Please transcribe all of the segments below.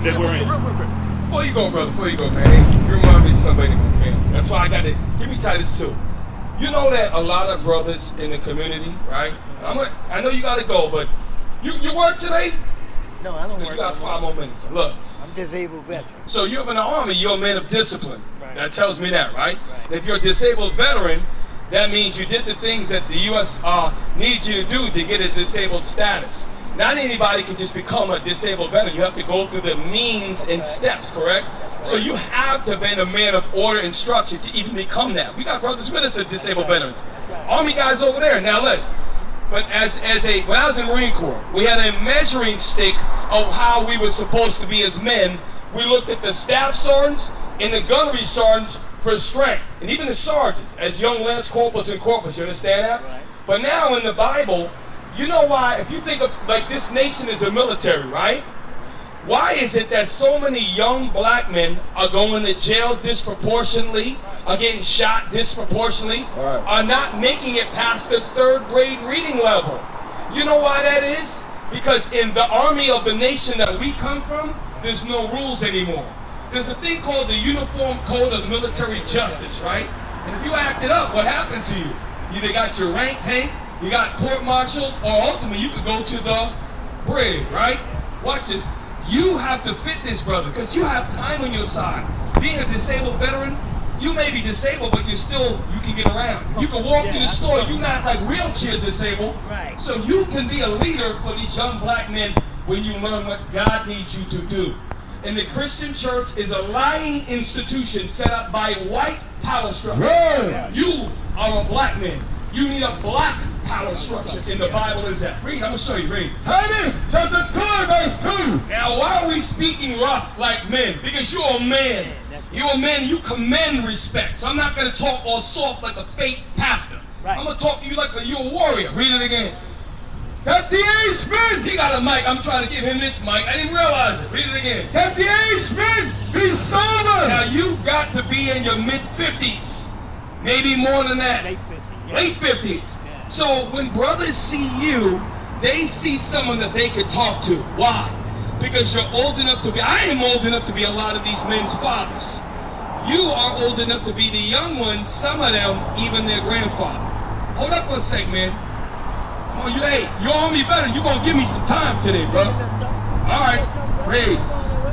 that we're in. Real quick. Before you go, brother, man, you remind me of somebody in my family. That's why I got to give me Titus 2. You know that a lot of brothers in the community, right? I know you got to go, but you work today? No, I don't work. You got 5 more minutes. Look. I'm disabled veteran. So you're in the Army, you're a man of discipline. Right. That tells me that, right? Right. If you're a disabled veteran, that means you did the things that the U.S. needs you to do to get a disabled status. Not anybody can just become a disabled veteran. You have to go through the means and steps, correct? So you have to be a man of order and structure to even become that. We got brothers with us that are disabled veterans. Army guys over there. Now look, but when I was in the Marine Corps, we had a measuring stick of how we were supposed to be as men. We looked at the staff sergeants and the gunnery sergeants for strength, and even the sergeants as young lance corporals and corporals. You understand that? Right. But now in the Bible, you know why? If you think of like this nation is a military, right? Why is it that so many young black men are going to jail disproportionately, are getting shot disproportionately, are not making it past the 3rd grade reading level? You know why that is? Because in the army of the nation that we come from, there's no rules anymore. There's a thing called the Uniform Code of Military Justice, right? And if you act it up, what happened to you? You either got your rank tanked, you got court-martialed, or ultimately you could go to the brig, right? Watch this. You have to fit this, brother, because you have time on your side. Being a disabled veteran, you may be disabled, but you can get around. You can walk through the store. You're not like wheelchair disabled. Right. So you can be a leader for these young black men when you learn what God needs you to do. And the Christian church is a lying institution set up by white power structure. Right. You are a black man. You need a black power structure in the Bible is that. Read, I'm going to show you. Read. Titus chapter 2, verse 2. Now, why are we speaking rough like men? Because you're a man. You're a man, you command respect. So I'm not going to talk all soft like a fake pastor. Right. I'm going to talk to you like you're a warrior. Read it again. That the aged men, He got a mic. I'm trying to give him this mic. I didn't realize it. Read it again. that the aged men be sober. Now, you got to be in your mid-50s. Maybe more than that. Late 50s. Yeah. Late 50s. Yeah. So when brothers see you, they see someone that they can talk to. Why? Because you're old enough to be, I am old enough to be a lot of these men's fathers. You are old enough to be the young ones, some of them, even their grandfather. Hold up for a sec, man. Come on, you're Army veteran. You're going to give me some time today, bro. All right, read.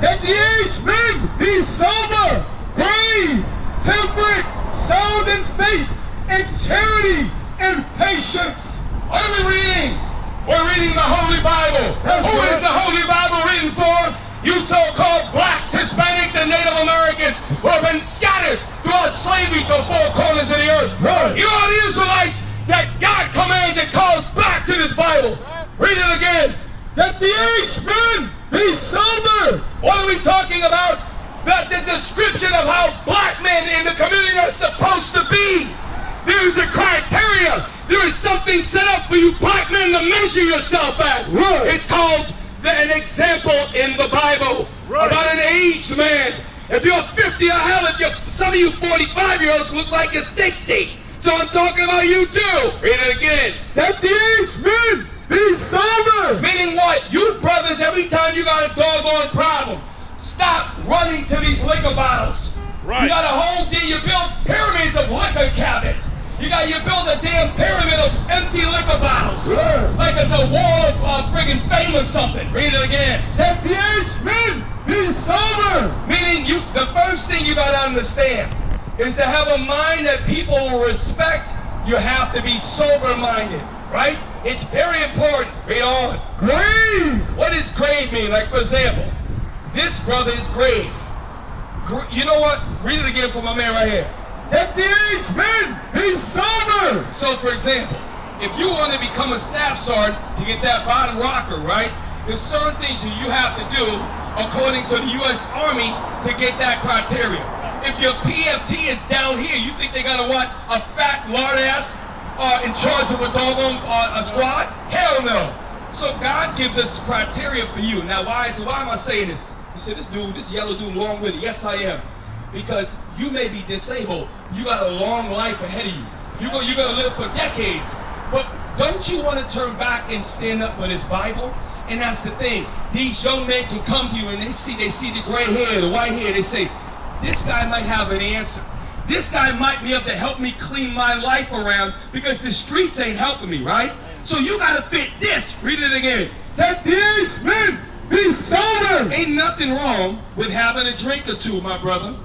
That the aged men be sober, grave, temperate, sound in faith, and charity, and patience. What are we reading? We're reading the Holy Bible. That's Who right. is the Holy Bible written for? You so-called blacks, Hispanics, and Native Americans who have been scattered throughout slavery to the 4 corners of the earth. Right. You are the Israelites that God commands and calls back to this Bible. Read it again. That the aged men be sober. What are we talking about? That the description of how black men in the community are supposed to be. There is a criteria. There is something set up for you black men to measure yourself at. Right. It's called an example in the Bible about an aged man. If you're 50 or hell, some of you 45-year-olds look like you're 60. So I'm talking about you too. Read it again. That the aged men be sober. Meaning what? You brothers, every time you got a doggone problem, stop running to these liquor bottles. Right. You got a whole day, you build pyramids of liquor cabinets. You build a damn pyramid of empty liquor bottles. Right. Like it's a wall of friggin' fame or something. Read it again. That the aged men be sober. Meaning the first thing you gotta understand is to have a mind that people will respect. You have to be sober-minded, right? It's very important. Read on. Grave. What does grave mean? Like, for example, this brother is grave. You know what? Read it again for my man right here. That the aged men be sober. So, for example, if you want to become a staff sergeant to get that bottom rocker, right? There's certain things that you have to do according to the U.S. Army to get that criteria. If your PFT is down here, you think they're gonna want a fat lard ass in charge of a doggone squad? Hell no. So God gives us criteria for you. Now, why am I saying this? You said this yellow dude, long with it. Yes, I am. Because you may be disabled. You got a long life ahead of you. You're gonna live for decades. But don't you want to turn back and stand up for this Bible? And that's the thing. These young men can come to you and they see the gray hair, the white hair. They say, this guy might have an answer. This guy might be able to help me clean my life around because the streets ain't helping me, right? So you got to fit this. Read it again. That these men be sober. Ain't nothing wrong with having a drink or two, my brother.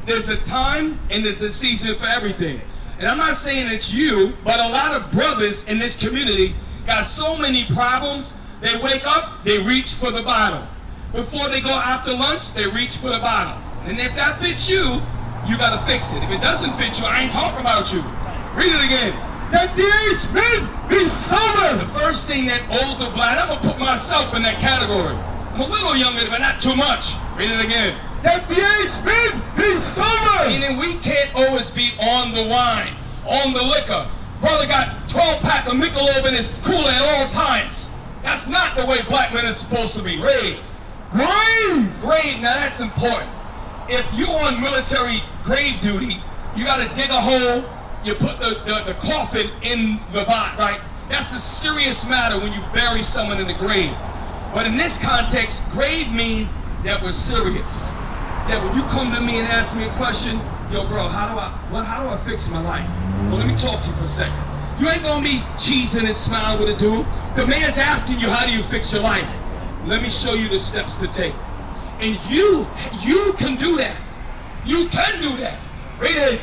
There's a time and there's a season for everything. And I'm not saying it's you, but a lot of brothers in this community got so many problems. They wake up, they reach for the bottle. Before they go after lunch, they reach for the bottle. And if that fits you, you gotta fix it. If it doesn't fit you, I ain't talking about you. Read it again. That these men be sober. The first thing that older black, I'm gonna put myself in that category. I'm a little younger, but not too much. Read it again. That these men be sober. Meaning we can't always be on the wine, on the liquor. Brother got 12-pack of Michelob in his cooler at all times. That's not the way black men are supposed to be. Read. Grave, now that's important. If you're on military grave duty, you gotta dig a hole, you put the coffin in the bot, right? That's a serious matter when you bury someone in the grave. But in this context, grave means that we're serious. That when you come to me and ask me a question, yo bro, how do I fix my life? Well, let me talk to you for a second. You ain't gonna be cheesing and smiling with a dude. The man's asking you, how do you fix your life? Let me show you the steps to take. And you can do that. You can do that. Read it.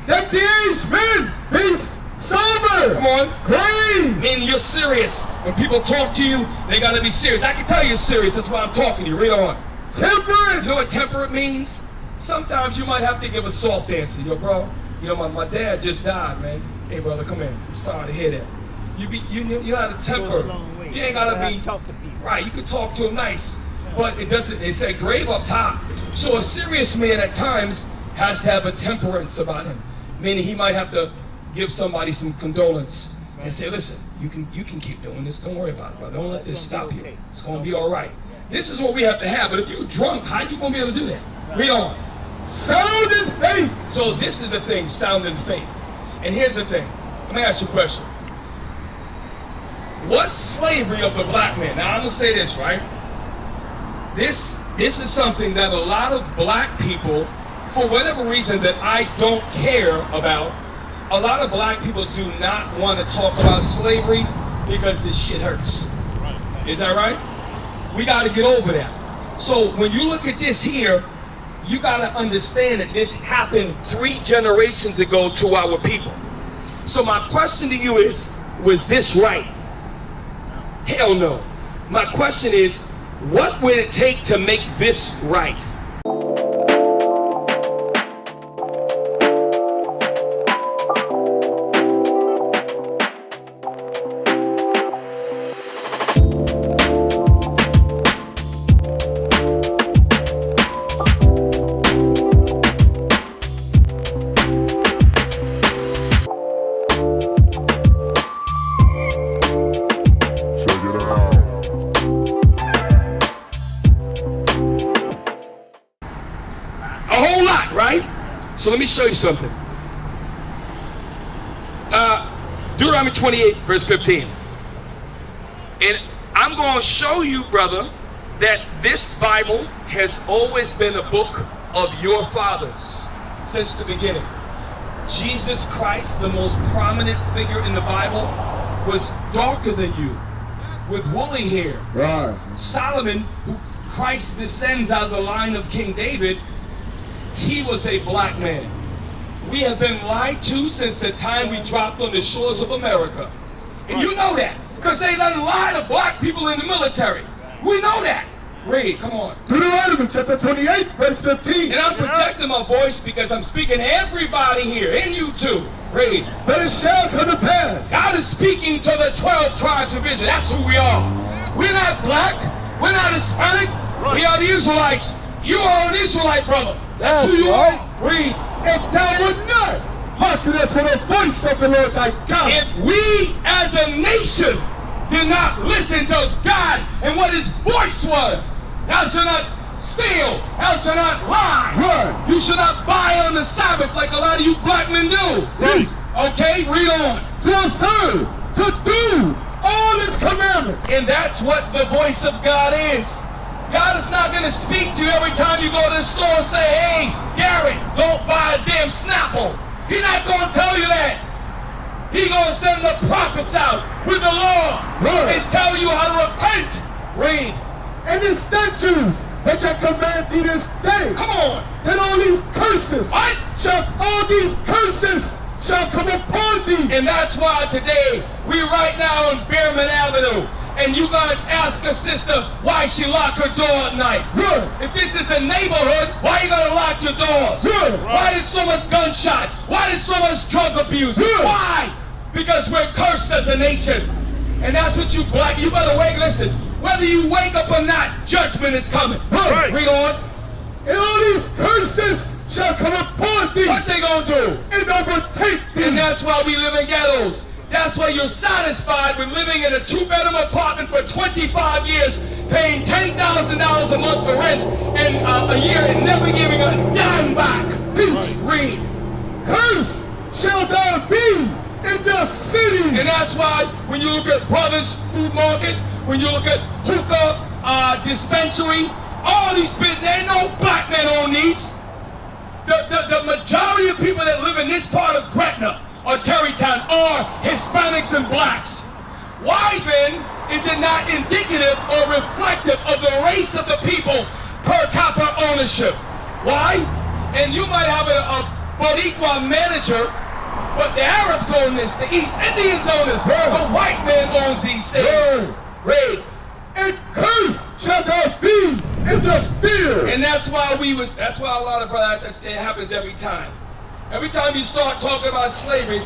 That these men be sober. Come on. Grave. Meaning you're serious. When people talk to you, they gotta be serious. I can tell you're serious. That's why I'm talking to you. Read on. Temperate. You know what temperate means? Sometimes you might have to give a soft answer. Yo, bro, you know, my dad just died, man. Hey, brother, come here. I'm sorry to hear that. You know how to temper. You ain't gotta be right. You can talk to him nice, but it doesn't. It said grave up top. So a serious man at times has to have a temperance about him, meaning he might have to give somebody some condolence and say, listen, you can keep doing this. Don't worry about it, brother. Don't let this stop you. It's gonna be all right. This is what we have to have. But if you're drunk, how you gonna be able to do that? Read on. Sound in faith. So this is the thing, sound in faith. And here's the thing. Let me ask you a question. What's slavery of the black man? Now I'm gonna say this, right? This is something that a lot of black people, for whatever reason that I don't care about, a lot of black people do not want to talk about slavery because this shit hurts. Is that right? We got to get over that. So when you look at this here, you got to understand that this happened 3 generations ago to our people. So my question to you is, was this right? Hell no. My question is, what would it take to make this right? So let me show you something. Deuteronomy 28, verse 15. And I'm going to show you, brother, that this Bible has always been a book of your fathers since the beginning. Jesus Christ, the most prominent figure in the Bible, was darker than you, with woolly hair. Right. Solomon, who Christ descends out of the line of King David, he was a black man. We have been lied to since the time we dropped on the shores of America. And you know that, because they done lie to black people in the military. We know that. Read, come on. Deuteronomy chapter 28, verse 15. And I'm protecting my voice because I'm speaking to everybody here, and you too. Read. But it shall come to pass. God is speaking to the 12 tribes of Israel. That's who we are. We're not black. We're not Hispanic. We are the Israelites. You are an Israelite, brother. That's who you are. Read. If thou would not hearken unto the voice of the Lord thy God. If we as a nation did not listen to God and what his voice was, thou shalt not steal, thou shalt not lie. Right. You should not buy on the Sabbath like a lot of you black men do. Right. Okay, read on. To observe, to do all his commandments. And that's what the voice of God is. God is not going to speak to you every time you go to the store and say, hey, Gary, don't buy a damn Snapple. He's not going to tell you that. He's going to send the prophets out with the law and tell you how to repent. Read. And the statutes that I command thee this day. Come on. That all these curses What? all these curses shall come upon thee. And that's why today we right now on Bearman Avenue. And you gotta ask a sister why she locked her door at night. Good. If this is a neighborhood, why you gonna lock your doors? Good. Why there's so much gunshot? Why there's so much drug abuse? Good. Why? Because we're cursed as a nation. And that's what you black, you better listen. Whether you wake up or not, judgment is coming. Right. Read on. And all these curses shall come upon thee. What they gonna do? And overtake thee. And that's why we live in ghettos. That's why you're satisfied with living in a 2-bedroom apartment for 25 years, paying $10,000 a month for rent and a year and never giving a dime back. Read. Curse shall thou be in the city. And that's why when you look at Brothers Food Market, when you look at hookah dispensary, all these businesses, there ain't no black men on these. The majority of people that live in this part of Gretna or Terrytown are Hispanics and blacks. Why then is it not indicative or reflective of the race of the people per capita ownership? Why? And you might have a Boricua manager, but the Arabs own this, the East Indians own this, the white man owns these things. Read. And curse shall thou be in the fear. And that's why that's why a lot of brothers, it happens every time. Every time you start talking about slavery,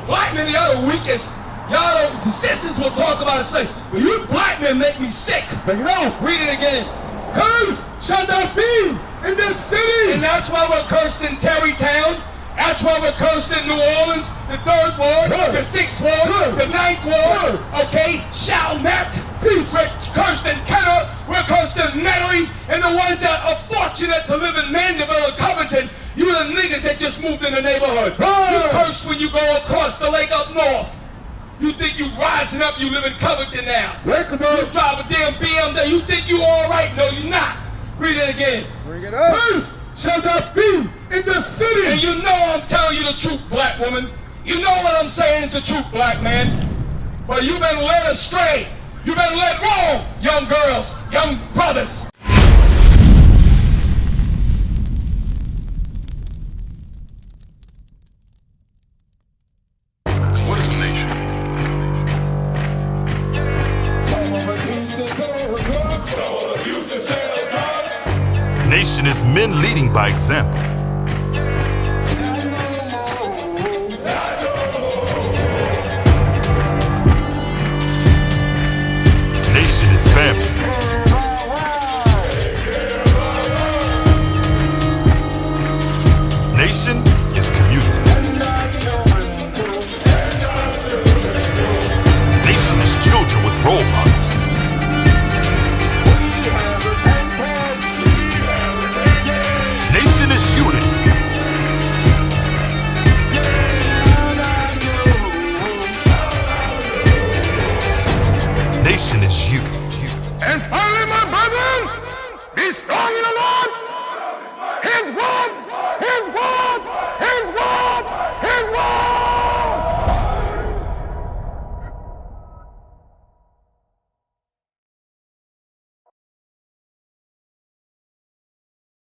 black men are the weakest. Y'all don't, the sisters will talk about slavery, but you black men make me sick. Bring it out. Read it again. Curse shall thou be in the city. And that's why we're cursed in Terrytown. That's why we're cursed in New Orleans, the 3rd Ward, the 6th Ward, the 9th Ward, okay? Chalmette, we're cursed in Kenner, we're cursed in Metairie, and the ones that are fortunate to live in Mandeville or Covington, you the niggas that just moved in the neighborhood. You're cursed when you go across the lake up north. You think you rising up, you live in Covington now. You drive a damn BMW, you think you all right? No, you're not. Read it again. Bring it up. Curse shall thou be in the city. And you know I'm telling you the truth, black woman. You know what I'm saying is the truth, black man. But you've been led astray. You've been led wrong, young girls, young brothers. What is the nation? Nation is men leading by example. Nation is family. Nation is community. Nation is children with role models.